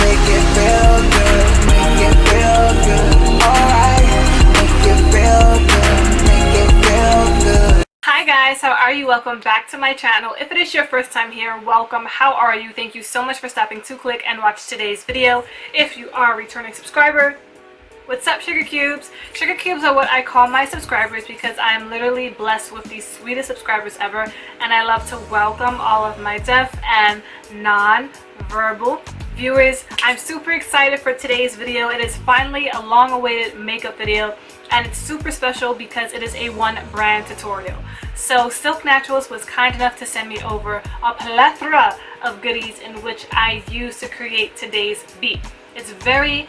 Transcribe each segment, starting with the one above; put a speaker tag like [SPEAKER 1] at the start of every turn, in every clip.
[SPEAKER 1] make it feel good, make it feel good. Alright, make it feel good, make it feel good.
[SPEAKER 2] Hi guys, how are you? Welcome back to my channel. If it is your first time here, welcome. How are you? Thank you so much for stopping to click and watch today's video. If you are a returning subscriber, what's up, sugar cubes? Sugar cubes are what I call my subscribers because I am literally blessed with the sweetest subscribers ever, and I love to welcome all of my deaf and non-verbal viewers. I'm super excited for today's video. It is finally a long-awaited makeup video, and it's super special because it is a one brand tutorial. So Silk Naturals was kind enough to send me over a plethora of goodies in which I use to create today's beat. It's very,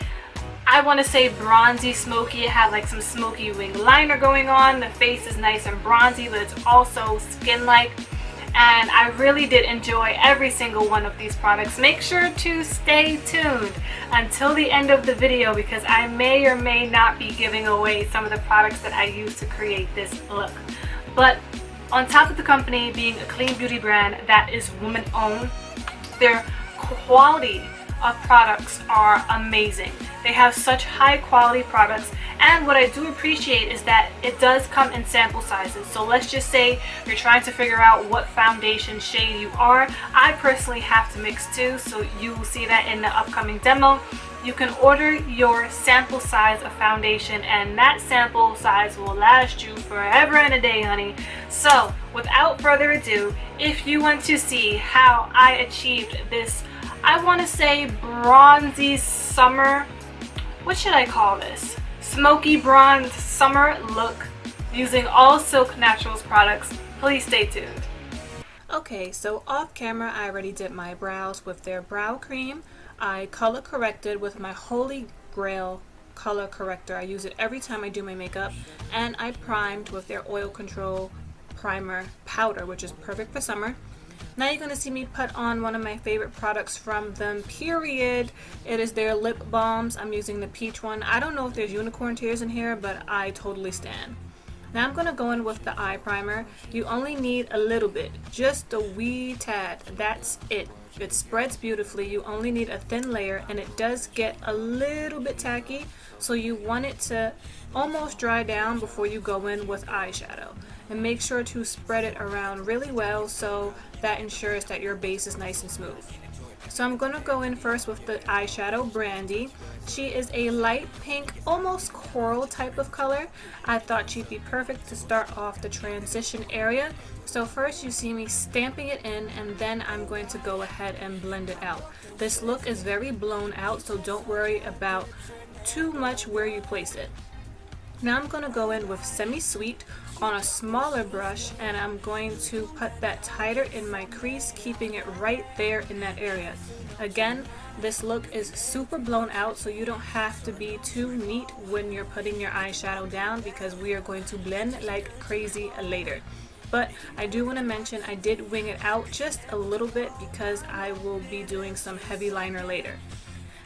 [SPEAKER 2] I want to say, bronzy smoky. It had like some smoky wing liner going on. The face is nice and bronzy, but it's also skin-like. And I really did enjoy every single one of these products. Make sure to stay tuned until the end of the video because I may or may not be giving away some of the products that I use to create this look. But on top of the company being a clean beauty brand that is woman-owned, their quality of products are amazing. They have such high quality products, and what I do appreciate is that it does come in sample sizes. So let's just say you're trying to figure out what foundation shade you are. I personally have to mix two, so you will see that in the upcoming demo. You can order your sample size of foundation, and that sample size will last you forever and a day, honey. So without further ado, if you want to see how I achieved this, I want to say bronzy summer, what should I call this? Smoky bronze summer look using all Silk Naturals products, please stay tuned. Okay, so off camera I already did my brows with their brow cream. I color corrected with my Holy Grail color corrector. I use it every time I do my makeup. And I primed with their oil control primer powder, which is perfect for summer. Now you're going to see me put on one of my favorite products from them, period. It is their lip balms. I'm using the peach one. I don't know if there's unicorn tears in here, but I totally stand. Now I'm going to go in with the eye primer. You only need a little bit, just a wee tad. That's it. It spreads beautifully. You only need a thin layer, and it does get a little bit tacky, so you want it to almost dry down before you go in with eyeshadow. And make sure to spread it around really well so that ensures that your base is nice and smooth. So I'm going to go in first with the eyeshadow Brandy. She is a light pink, almost coral type of color. I thought she'd be perfect to start off the transition area. So first you see me stamping it in, and then I'm going to go ahead and blend it out. This look is very blown out, so don't worry about too much where you place it. Now I'm going to go in with Semi-Sweet on a smaller brush, and I'm going to put that tighter in my crease, keeping it right there in that area. Again, this look is super blown out, so you don't have to be too neat when you're putting your eyeshadow down because we are going to blend like crazy later. But I do want to mention I did wing it out just a little bit because I will be doing some heavy liner later.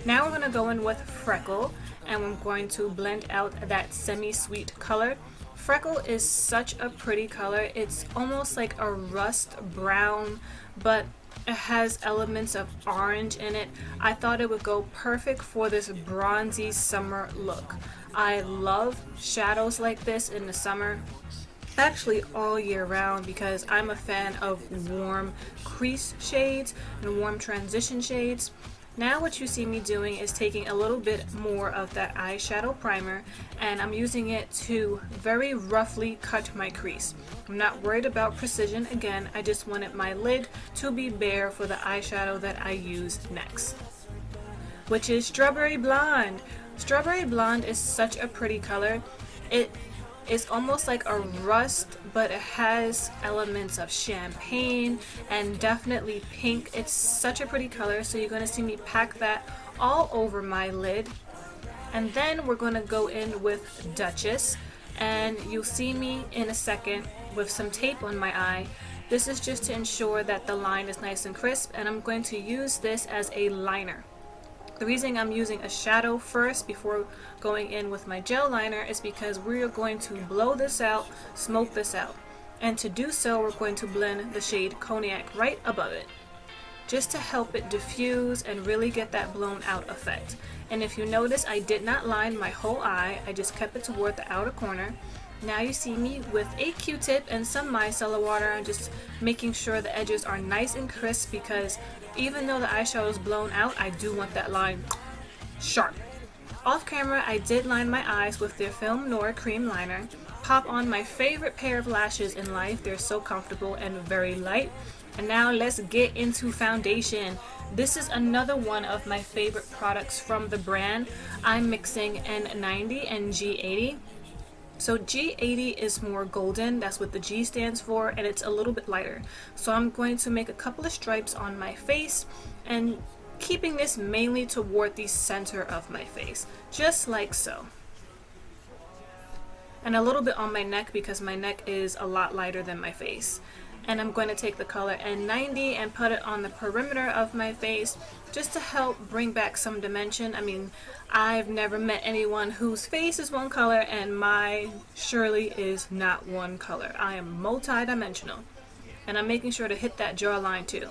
[SPEAKER 2] Now we're going to go in with Freckle, and I'm going to blend out that Semi-Sweet color. Freckle is such a pretty color. It's almost like a rust brown, but it has elements of orange in it. I thought it would go perfect for this bronzy summer look. I love shadows like this in the summer, actually all year round, because I'm a fan of warm crease shades and warm transition shades. Now what you see me doing is taking a little bit more of that eyeshadow primer, and I'm using it to very roughly cut my crease. I'm not worried about precision. Again, I just wanted my lid to be bare for the eyeshadow that I use next, which is Strawberry Blonde. Strawberry Blonde is such a pretty color. It is almost like a rust, but it has elements of champagne and definitely pink. It's such a pretty color, so you're going to see me pack that all over my lid. And then we're going to go in with Duchess, and you'll see me in a second with some tape on my eye. This is just to ensure that the line is nice and crisp, and I'm going to use this as a liner. The reason I'm using a shadow first before going in with my gel liner is because we are going to blow this out, smoke this out. And to do so, we're going to blend the shade Cognac right above it. just to help it diffuse and really get that blown out effect. And if you notice, I did not line my whole eye, I just kept it toward the outer corner. Now you see me with a Q-tip and some micellar water. I'm just making sure the edges are nice and crisp, because even though the eyeshadow is blown out, I do want that line sharp. Off camera, I did line my eyes with their Film Noir cream liner. Pop on my favorite pair of lashes in life. They're so comfortable and very light. And now let's get into foundation. This is another one of my favorite products from the brand. I'm mixing N90 and G80. So G80 is more golden, that's what the G stands for, and it's a little bit lighter. So I'm going to make a couple of stripes on my face and keeping this mainly toward the center of my face, just like so. And a little bit on my neck, because my neck is a lot lighter than my face. And I'm going to take the color N90 and put it on the perimeter of my face just to help bring back some dimension. I mean, I've never met anyone whose face is one color, and mine surely is not one color. I am multi-dimensional, and I'm making sure to hit that jawline too.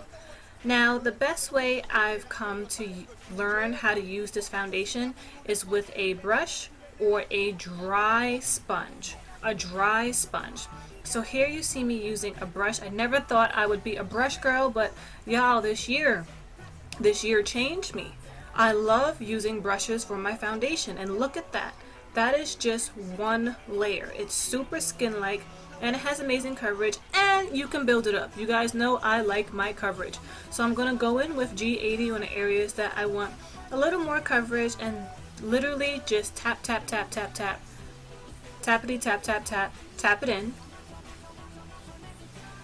[SPEAKER 2] Now, the best way I've come to learn how to use this foundation is with a brush or a dry sponge. A dry sponge. So here you see me using a brush. I never thought I would be a brush girl, but y'all, this year changed me. I love using brushes for my foundation, and look at that. That is just one layer. It's super skin-like, and it has amazing coverage, and you can build it up. You guys know I like my coverage. So I'm gonna go in with G80 on the areas that I want a little more coverage, and literally just tap, tap, tap, tap, tap, tappity, tap, tap, tap, tap it in.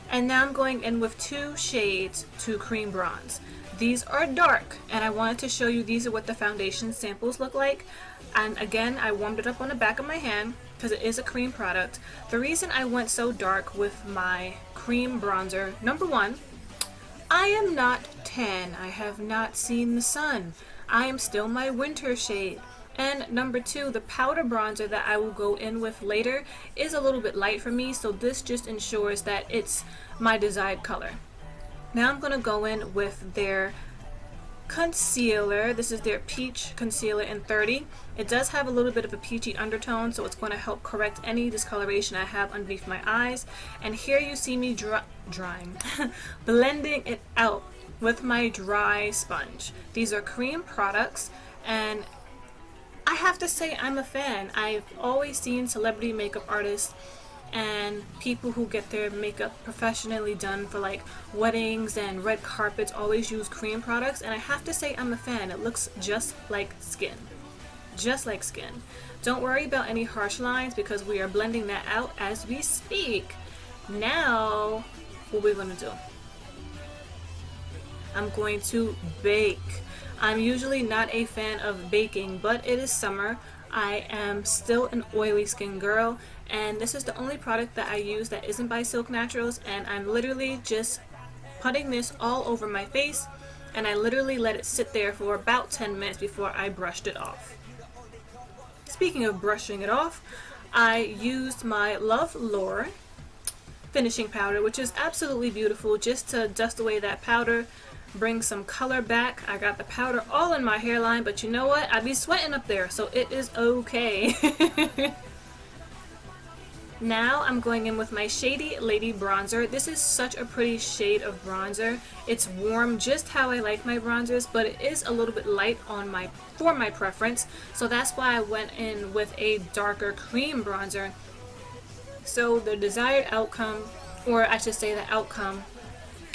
[SPEAKER 2] And now I'm going in with two shades to cream bronze. These are dark, and I wanted to show you these are what the foundation samples look like. And again, I warmed it up on the back of my hand because it is a cream product. The reason I went so dark with my cream bronzer, number one, I am not tan. I have not seen the sun. I am still my winter shade. And number two, the powder bronzer that I will go in with later is a little bit light for me, so this just ensures that it's my desired color. Now I'm going to go in with their concealer. This is their Peach Concealer in 30. It does have a little bit of a peachy undertone, so it's going to help correct any discoloration I have underneath my eyes. And here you see me drying, blending it out with my dry sponge. These are cream products, and I have to say I'm a fan. I've always seen celebrity makeup artists and people who get their makeup professionally done for like weddings and red carpets always use cream products, and I have to say I'm a fan. It looks just like skin. Just like skin. Don't worry about any harsh lines because we are blending that out as we speak. Now, what we're going to do, I'm going to bake. I'm usually not a fan of baking, but it is summer. I am still an oily skin girl, and this is the only product that I use that isn't by Silk Naturals, and I'm literally just putting this all over my face, and I literally let it sit there for about 10 minutes before I brushed it off. Speaking of brushing it off, I used my Love Lure finishing powder, which is absolutely beautiful, just to dust away that powder, bring some color back. I got the powder all in my hairline, but you know what? I be sweating up there, so it is okay. Now I'm going in with my Shady Lady bronzer. This is such a pretty shade of bronzer. It's warm, just how I like my bronzers, but it is a little bit light on for my preference. So that's why I went in with a darker cream bronzer. So the desired outcome, or I should say the outcome,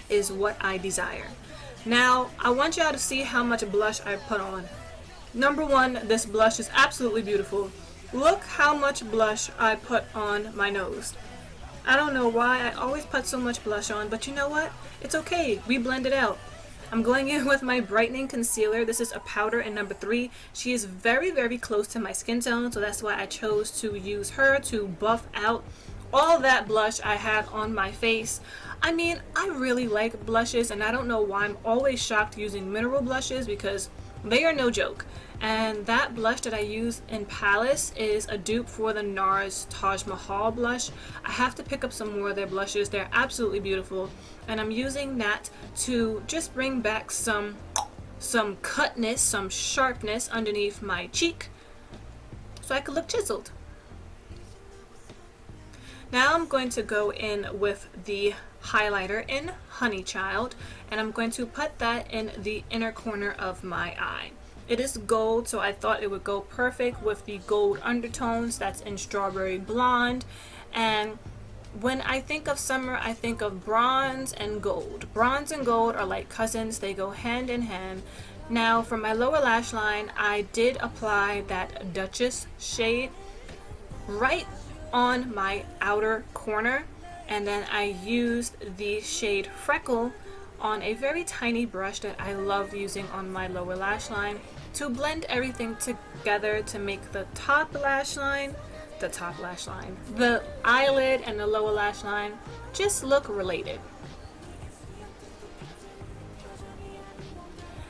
[SPEAKER 2] is what I desire. Now, I want y'all to see how much blush I put on. Number one, this blush is absolutely beautiful. Look how much blush I put on my nose. I don't know why I always put so much blush on, but you know what? It's okay. We blend it out. I'm going in with my brightening concealer. This is a powder in number 3. She is very, very close to my skin tone, so that's why I chose to use her to buff out all that blush I had on my face. I mean, I really like blushes, and I don't know why I'm always shocked using mineral blushes, because They are no joke. And that blush that I use in Palace is a dupe for the NARS Taj Mahal blush. I have to pick up some more of their blushes. They're absolutely beautiful. And I'm using that to just bring back some cutness, some sharpness underneath my cheek so I could look chiseled. Now I'm going to go in with the highlighter in Honey Child, and I'm going to put that in the inner corner of my eye. It is gold, so I thought it would go perfect with the gold undertones that's in Strawberry Blonde. And when I think of summer, I think of bronze and gold. Bronze and gold are like cousins, they go hand in hand. Now for my lower lash line, I did apply that Duchess shade right on my outer corner, and then I used the shade Freckle on a very tiny brush that I love using on my lower lash line to blend everything together to make the the eyelid and the lower lash line just look related.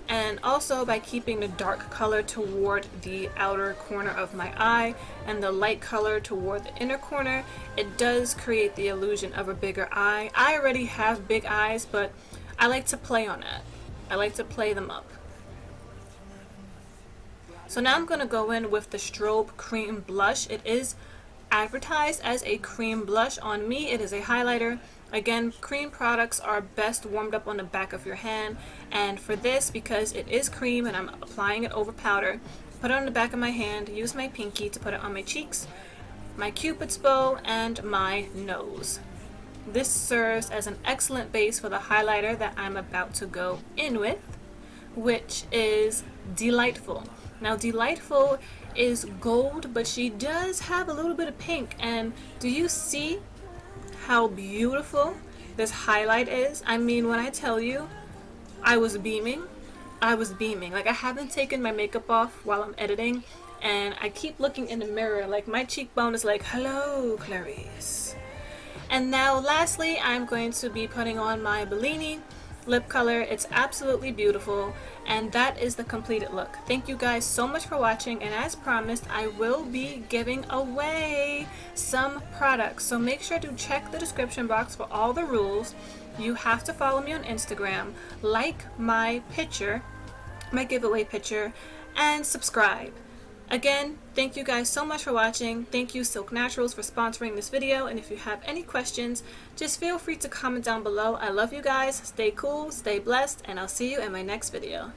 [SPEAKER 2] And also by keeping the dark color toward the outer corner of my eye and the light color toward the inner corner, it does create the illusion of a bigger eye. I already have big eyes, but I like to play on that. I like to play them up. So now I'm going to go in with the Strobe Cream Blush. It is advertised as a cream blush. On me, it is a highlighter. Again, cream products are best warmed up on the back of your hand, and for this, because it is cream and I'm applying it over powder, put it on the back of my hand, use my pinky to put it on my cheeks, my cupid's bow, and my nose. This serves as an excellent base for the highlighter that I'm about to go in with, which is Delightful. Now Delightful is gold, but she does have a little bit of pink, and do you see how beautiful this highlight is? I mean, when I tell you I was beaming. Like, I haven't taken my makeup off while I'm editing, and I keep looking in the mirror like my cheekbone is like, hello Clarice. And now lastly, I'm going to be putting on my Bellini Lip Color. It's absolutely beautiful, and that is the completed look. Thank you guys so much for watching, and as promised, I will be giving away some products, so make sure to check the description box for all the rules. You have to follow me on Instagram, like my picture, my giveaway picture, and subscribe. Again, thank you guys so much for watching. Thank you Silk Naturals for sponsoring this video, and if you have any questions, just feel free to comment down below. I love you guys. Stay cool, stay blessed, and I'll see you in my next video.